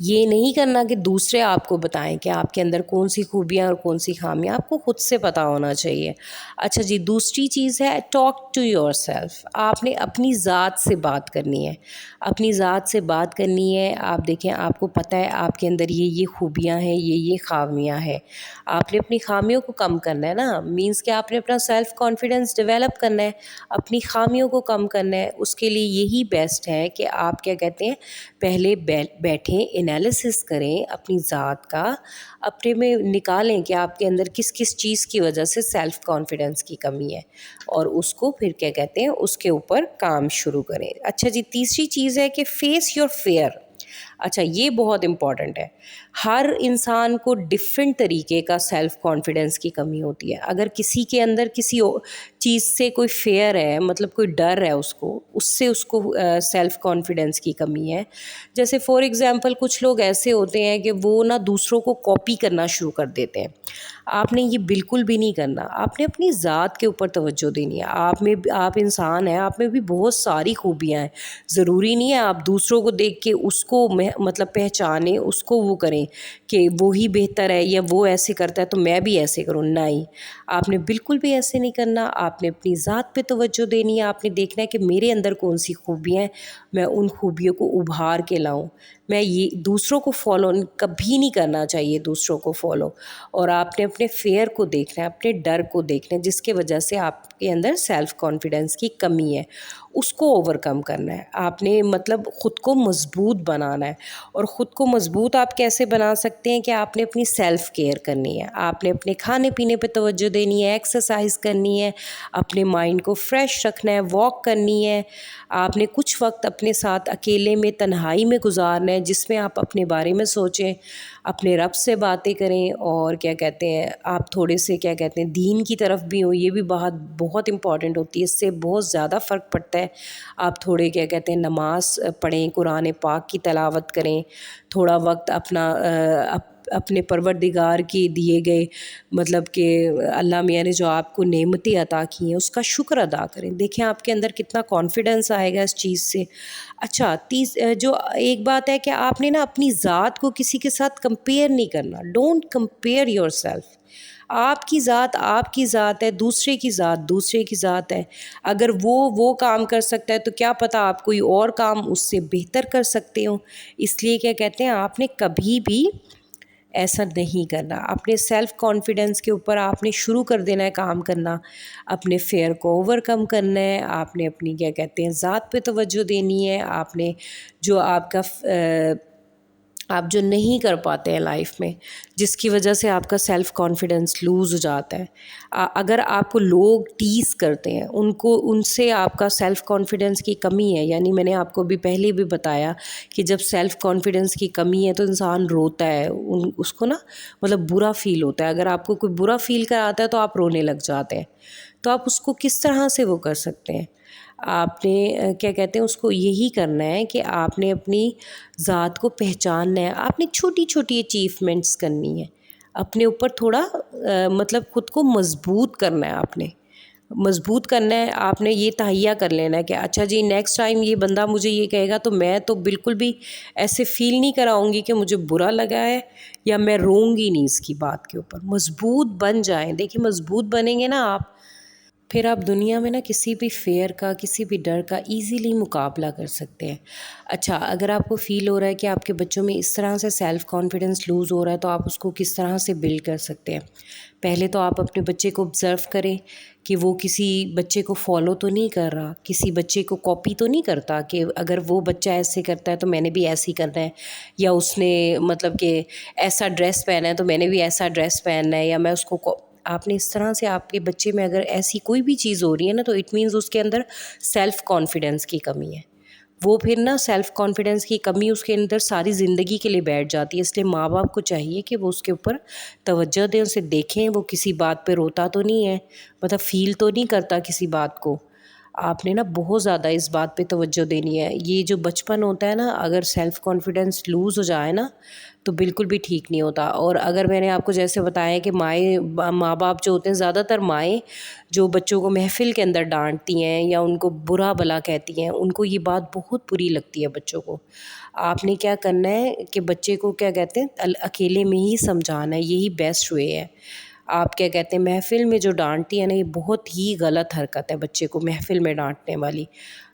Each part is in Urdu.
یہ نہیں کرنا کہ دوسرے آپ کو بتائیں کہ آپ کے اندر کون سی خوبیاں اور کون سی خامیاں، آپ کو خود سے پتہ ہونا چاہیے۔ اچھا جی، دوسری چیز ہے ٹاک ٹو یور سیلف۔ آپ نے اپنی ذات سے بات کرنی ہے، اپنی ذات سے بات کرنی ہے۔ آپ دیکھیں، آپ کو پتہ ہے آپ کے اندر یہ خوبیاں ہیں، یہ خامیاں ہیں، آپ نے اپنی خامیوں کو کم کرنا ہے نا، مینس کہ آپ نے اپنا سیلف کانفیڈنس ڈیولپ کرنا ہے، اپنی خامیوں کو کم کرنا ہے۔ اس کے لیے یہی بیسٹ ہے کہ آپ کیا کہتے ہیں، پہلے بیٹھیں، انالیسس کریں اپنی ذات کا، اپنے میں نکالیں کہ آپ کے اندر کس کس چیز کی وجہ سے سیلف کانفیڈنس کی کمی ہے، اور اس کو پھر کیا کہتے ہیں، اس کے اوپر کام شروع کریں۔ اچھا جی، تیسری چیز ہے کہ فیس یور فیئر۔ اچھا، یہ بہت امپورٹنٹ ہے۔ ہر انسان کو ڈفرینٹ طریقے کا سیلف کانفیڈنس کی کمی ہوتی ہے۔ اگر کسی کے اندر کسی چیز سے کوئی فیئر ہے، مطلب کوئی ڈر ہے، اس سے اس کو سیلف کانفیڈنس کی کمی ہے۔ جیسے فار ایگزامپل کچھ لوگ ایسے ہوتے ہیں کہ وہ نا دوسروں کو کاپی کرنا شروع کر دیتے ہیں۔ آپ نے یہ بالکل بھی نہیں کرنا، آپ نے اپنی ذات کے اوپر توجہ دینی ہے۔ آپ انسان ہیں، آپ میں بھی بہت ساری خوبیاں ہیں۔ ضروری نہیں ہے آپ دوسروں کو دیکھ کے اس کو مطلب پہچانیں، اس کو وہ کریں کہ وہی بہتر ہے یا وہ ایسے کرتا ہے تو میں بھی ایسے کروں۔ نہیں، آپ نے بالکل بھی ایسے نہیں کرنا۔ آپ نے اپنی ذات پہ توجہ دینی ہے، آپ نے دیکھنا ہے کہ میرے اندر کون سی خوبیاں ہیں، میں ان خوبیوں کو ابھار کے لاؤں۔ میں یہ دوسروں کو فالو کبھی نہیں کرنا چاہیے، دوسروں کو فالو۔ اور آپ نے اپنے فیئر کو دیکھنا ہے، اپنے ڈر کو دیکھنا ہے، جس کی وجہ سے آپ کے اندر سیلف کانفیڈنس کی کمی ہے، اس کو اوور کم کرنا ہے۔ آپ نے مطلب خود کو مضبوط بنانا ہے۔ اور خود کو مضبوط آپ کیسے بنا سکتے ہیں کہ آپ نے اپنی سیلف کیئر کرنی ہے، آپ نے اپنے کھانے پینے پہ توجہ دینی ہے، ایکسرسائز کرنی ہے، اپنے مائنڈ کو فریش رکھنا ہے، واک کرنی ہے۔ آپ نے کچھ وقت اپنے ساتھ اکیلے میں، تنہائی میں گزارنا ہے، جس میں آپ اپنے بارے میں سوچیں، اپنے رب سے باتیں کریں، اور کیا کہتے ہیں، آپ تھوڑے سے کیا کہتے ہیں دین کی طرف بھی ہوں۔ یہ بھی بہت امپورٹنٹ ہوتی ہے، اس سے بہت زیادہ فرق پڑتا ہے۔ آپ تھوڑے کیا کہتے ہیں نماز پڑھیں، قرآن پاک کی تلاوت کریں، تھوڑا وقت اپنے پروردگار کی دیے گئے مطلب کہ اللہ میاں نے جو آپ کو نعمتیں عطا کی ہیں اس کا شکر ادا کریں۔ دیکھیں آپ کے اندر کتنا کانفیڈنس آئے گا اس چیز سے۔ اچھا، جو ایک بات ہے کہ آپ نے نا اپنی ذات کو کسی کے ساتھ کمپیئر نہیں کرنا۔ Don't compare your self. آپ کی ذات ہے، دوسرے کی ذات ہے۔ اگر وہ کام کر سکتا ہے تو کیا پتہ آپ کوئی اور کام اس سے بہتر کر سکتے ہو۔ اس لیے کیا کہتے ہیں، آپ نے کبھی بھی ایسا نہیں کرنا۔ اپنے سیلف کانفیڈنس کے اوپر آپ نے شروع کر دینا ہے کام کرنا، اپنے فیئر کو اوور کم کرنا ہے، آپ نے اپنی کیا کہتے ہیں ذات پہ توجہ دینی ہے۔ آپ نے جو آپ جو نہیں کر پاتے ہیں لائف میں، جس کی وجہ سے آپ کا سیلف کانفیڈنس لوز ہو جاتا ہے، اگر آپ کو لوگ ٹیز کرتے ہیں، ان سے آپ کا سیلف کانفیڈنس کی کمی ہے، یعنی میں نے آپ کو بھی پہلے بھی بتایا کہ جب سیلف کانفیڈنس کی کمی ہے تو انسان روتا ہے، اس کو نا مطلب برا فیل ہوتا ہے۔ اگر آپ کو کوئی برا فیل کراتا ہے تو آپ رونے لگ جاتے ہیں، تو آپ اس کو کس طرح سے وہ کر سکتے ہیں؟ آپ نے کیا کہتے ہیں اس کو یہی کرنا ہے کہ آپ نے اپنی ذات کو پہچاننا ہے، آپ نے چھوٹی چھوٹی اچیومنٹس کرنی ہے، اپنے اوپر تھوڑا مطلب خود کو مضبوط کرنا ہے۔ آپ نے مضبوط کرنا ہے، آپ نے یہ تہیہ کر لینا ہے کہ اچھا جی نیکسٹ ٹائم یہ بندہ مجھے یہ کہے گا تو میں تو بالکل بھی ایسے فیل نہیں کراؤں گی کہ مجھے برا لگا ہے، یا میں روں گی نہیں اس کی بات کے اوپر۔ مضبوط بن جائیں۔ دیکھیں مضبوط بنیں گے نا آپ، پھر آپ دنیا میں نا کسی بھی فیئر کا، کسی بھی ڈر کا ایزیلی مقابلہ کر سکتے ہیں۔ اچھا، اگر آپ کو فیل ہو رہا ہے کہ آپ کے بچوں میں اس طرح سے سیلف کانفیڈنس لوز ہو رہا ہے تو آپ اس کو کس طرح سے بلڈ کر سکتے ہیں؟ پہلے تو آپ اپنے بچے کو آبزرو کریں کہ وہ کسی بچے کو فالو تو نہیں کر رہا، کسی بچے کو کاپی تو نہیں کرتا کہ اگر وہ بچہ ایسے کرتا ہے تو میں نے بھی ایسے ہی کرنا ہے، یا اس نے مطلب کہ ایسا ڈریس پہنا ہے تو میں نے بھی ایسا ڈریس پہننا ہے، یا میں اس کو آپ نے اس طرح سے آپ کے بچے میں اگر ایسی کوئی بھی چیز ہو رہی ہے نا تو اٹ مینز اس کے اندر سیلف کانفیڈنس کی کمی ہے۔ وہ پھر نا سیلف کانفیڈنس کی کمی اس کے اندر ساری زندگی کے لیے بیٹھ جاتی ہے۔ اس لیے ماں باپ کو چاہیے کہ وہ اس کے اوپر توجہ دیں، اسے دیکھیں وہ کسی بات پہ روتا تو نہیں ہے، مطلب فیل تو نہیں کرتا کسی بات کو۔ آپ نے نا بہت زیادہ اس بات پہ توجہ دینی ہے. یہ جو بچپن ہوتا ہے نا، اگر سیلف کانفیڈنس لوز ہو جائے نا تو بالکل بھی ٹھیک نہیں ہوتا. اور اگر میں نے آپ کو جیسے بتایا کہ ماں باپ جو ہوتے ہیں، زیادہ تر مائیں جو بچوں کو محفل کے اندر ڈانٹتی ہیں یا ان کو برا بھلا کہتی ہیں، ان کو یہ بات بہت بری لگتی ہے بچوں کو. آپ نے کیا کرنا ہے کہ بچے کو کیا کہتے ہیں اکیلے میں ہی سمجھانا ہے، یہی بیسٹ وے ہے. آپ کیا کہتے ہیں محفل میں جو ڈانٹتی ہے نا، یہ بہت ہی غلط حرکت ہے بچے کو محفل میں ڈانٹنے والی.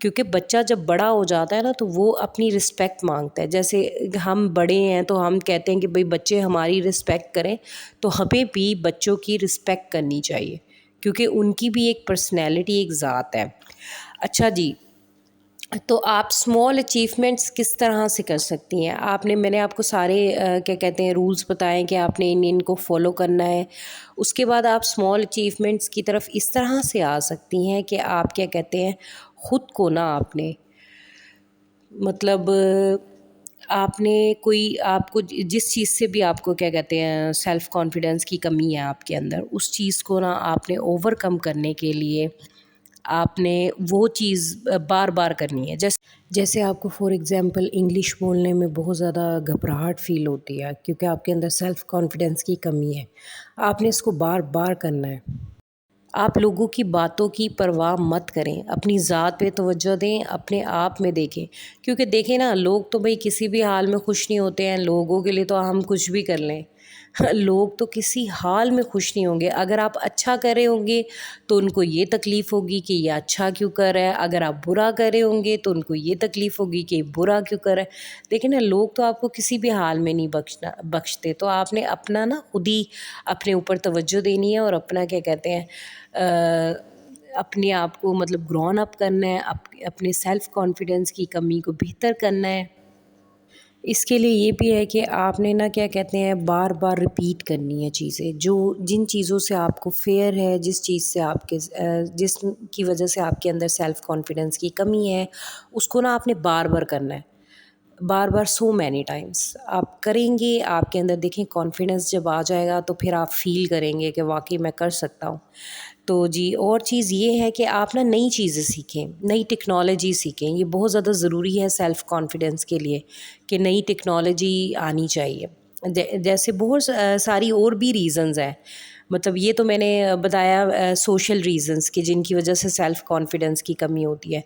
کیونکہ بچہ جب بڑا ہو جاتا ہے نا تو وہ اپنی رسپیکٹ مانگتا ہے. جیسے ہم بڑے ہیں تو ہم کہتے ہیں کہ بھئی بچے ہماری رسپیکٹ کریں، تو ہمیں بھی بچوں کی رسپیکٹ کرنی چاہیے، کیونکہ ان کی بھی ایک پرسنالٹی، ایک ذات ہے. اچھا جی، تو آپ اسمال اچیومنٹس کس طرح سے کر سکتی ہیں؟ میں نے آپ کو سارے کیا کہتے ہیں رولز بتائیں کہ آپ نے ان کو فالو کرنا ہے. اس کے بعد آپ اسمال اچیومنٹس کی طرف اس طرح سے آ سکتی ہیں کہ آپ کیا کہتے ہیں خود کو نا آپ نے مطلب آپ نے آپ کو جس چیز سے بھی آپ کو کیا کہتے ہیں سیلف کانفیڈنس کی کمی ہے آپ کے اندر، اس چیز کو نا آپ نے اوور کم کرنے کے لیے آپ نے وہ چیز بار بار کرنی ہے. جیسے آپ کو فار ایگزامپل انگلش بولنے میں بہت زیادہ گھبراہٹ فیل ہوتی ہے کیونکہ آپ کے اندر سیلف کانفیڈنس کی کمی ہے. آپ نے اس کو بار بار کرنا ہے. آپ لوگوں کی باتوں کی پرواہ مت کریں، اپنی ذات پہ توجہ دیں، اپنے آپ میں دیکھیں. کیونکہ دیکھیں نا، لوگ تو بھئی کسی بھی حال میں خوش نہیں ہوتے ہیں. لوگوں کے لیے تو ہم کچھ بھی کر لیں. لوگ تو کسی حال میں خوش نہیں ہوں گے. اگر آپ اچھا کر رہے ہوں گے تو ان کو یہ تکلیف ہوگی کہ یہ اچھا کیوں کر رہا ہے. اگر آپ برا کر رہے ہوں گے تو ان کو یہ تکلیف ہوگی کہ برا کیوں کر رہا ہے. لیکن نا، لوگ تو آپ کو کسی بھی حال میں نہیں بخشتے. تو آپ نے اپنا نا خود ہی اپنے اوپر توجہ دینی ہے اور اپنا کیا کہتے ہیں اپنے آپ کو مطلب گرون اپ کرنا ہے، اپنے سیلف کانفیڈنس کی کمی کو بہتر کرنا ہے. اس کے لیے یہ بھی ہے کہ آپ نے نا کیا کہتے ہیں بار بار ریپیٹ کرنی ہے چیزیں، جن چیزوں سے آپ کو فیئر ہے، جس چیز سے جس کی وجہ سے آپ کے اندر سیلف کانفیڈنس کی کمی ہے، اس کو نا آپ نے بار بار کرنا ہے. بار بار سو مینی ٹائمس آپ کریں گے. آپ کے اندر دیکھیں کانفیڈنس جب آ جائے گا تو پھر آپ فیل کریں گے کہ واقعی میں کر سکتا ہوں. تو جی، اور چیز یہ ہے کہ آپ نا نئی چیزیں سیکھیں، نئی ٹیکنالوجی سیکھیں. یہ بہت زیادہ ضروری ہے سیلف کانفیڈنس کے لیے کہ نئی ٹیکنالوجی آنی چاہیے. جیسے بہت ساری اور بھی ریزنز ہیں. مطلب یہ تو میں نے بتایا سوشل ریزنز کہ جن کی وجہ سے سیلف کانفیڈنس کی کمی ہوتی ہے.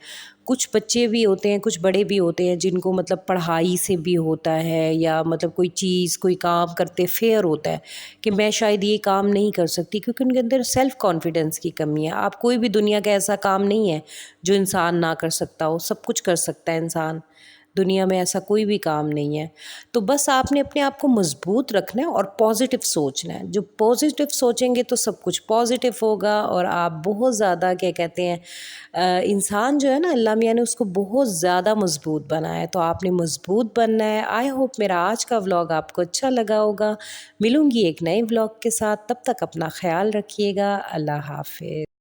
کچھ بچے بھی ہوتے ہیں، کچھ بڑے بھی ہوتے ہیں جن کو مطلب پڑھائی سے بھی ہوتا ہے، یا مطلب کوئی کام کرتے فیئر ہوتا ہے کہ میں شاید یہ کام نہیں کر سکتی، کیونکہ ان کے اندر سیلف کانفیڈنس کی کمی ہے. آپ کوئی بھی دنیا کا ایسا کام نہیں ہے جو انسان نہ کر سکتا ہو. سب کچھ کر سکتا ہے انسان. دنیا میں ایسا کوئی بھی کام نہیں ہے. تو بس آپ نے اپنے آپ کو مضبوط رکھنا ہے اور پازیٹیو سوچنا ہے. جو پازیٹیو سوچیں گے تو سب کچھ پازیٹیو ہوگا، اور آپ بہت زیادہ کیا کہتے ہیں انسان جو ہے نا، اللہ میاں نے اس کو بہت زیادہ مضبوط بنایا ہے. تو آپ نے مضبوط بننا ہے. آئی ہوپ میرا آج کا ولاگ آپ کو اچھا لگا ہوگا. ملوں گی ایک نئے ولاگ کے ساتھ. تب تک اپنا خیال رکھیے گا. اللہ حافظ.